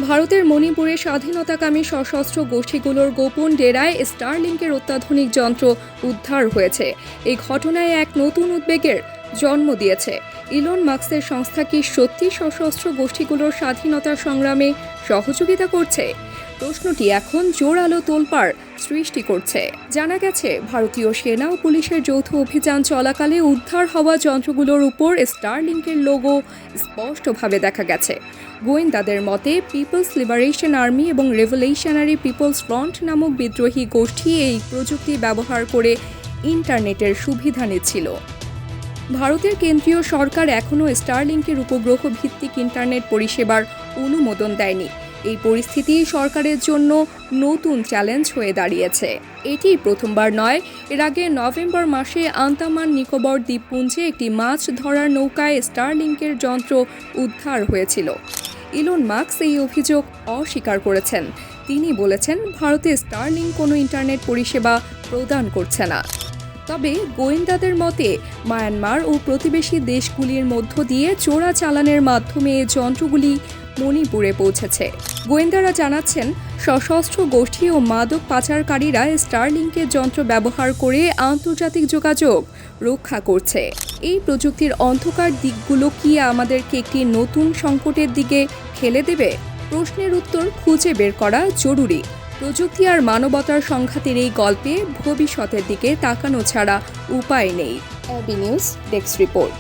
ভারতের মণিপুরে স্বাধীনতাকামী সশস্ত্র গোষ্ঠীগুলোর গোপন ডেরায় স্টারলিংকের অত্যাধুনিক যন্ত্র উদ্ধার হয়েছে। এই ঘটনায় এক নতুন উদ্বেগের জন্ম দিয়েছে। ইলন মাস্কের সংস্থা কি সত্যি সশস্ত্র গোষ্ঠীগুলোর স্বাধীনতা সংগ্রামে সহযোগিতা করছে? প্রশ্নটি এখন জোরালো তোলপাড় সৃষ্টি করছে। জানা গেছে, ভারতীয় সেনা ও পুলিশের যৌথ অভিযান চলাকালে উদ্ধার হওয়া যন্ত্রগুলোর উপর স্টারলিংকের লোগো স্পষ্টভাবে দেখা গেছে। গোয়েন্দাদের মতে, পিপলস লিবারেশন আর্মি এবং রেভলিউশনারি পিপলস ফ্রন্ট নামক বিদ্রোহী গোষ্ঠী এই প্রযুক্তি ব্যবহার করে ইন্টারনেটের সুবিধা নিচ্ছিল। ভারতের কেন্দ্রীয় সরকার এখনও স্টারলিংকের উপগ্রহ ভিত্তিক ইন্টারনেট পরিষেবার অনুমোদন দেয়নি। এই পরিস্থিতি সরকারের জন্য নতুন চ্যালেঞ্জ হয়ে দাঁড়িয়েছে। এটি প্রথমবার নয়। এর আগে নভেম্বর মাসে আন্দামান নিকোবর দ্বীপপুঞ্জে একটি মাছ ধরার নৌকায় স্টারলিংকের যন্ত্র উদ্ধার হয়েছিল। ইলন মাস্ক এই অভিযোগ অস্বীকার করেছেন। তিনি বলেছেন, ভারতে স্টারলিংক কোনো ইন্টারনেট পরিষেবা প্রদান করছে না। তবে গোয়েন্দাদের মতে, মায়ানমার ও প্রতিবেশী দেশগুলির মধ্য দিয়ে চোরাচালানের মাধ্যমে এই যন্ত্রগুলি মণিপুরে পৌঁছেছে। গোয়েন্দারা জানাচ্ছেন, সশস্ত্র গোষ্ঠী ও মাদক পাচারকারীরা স্টারলিংকের যন্ত্র ব্যবহার করে আন্তর্জাতিক যোগাযোগ রক্ষা করছে। এই প্রযুক্তির অন্ধকার দিকগুলো কি আমাদেরকে একটি নতুন সংকটের দিকে ঠেলে দেবে? প্রশ্নের উত্তর খুঁজে বের করা জরুরি। প্রযুক্তি আর মানবতার সংঘাতের এই গল্পে ভবিষ্যতের দিকে তাকানো ছাড়া উপায় নেই। AB news desk report.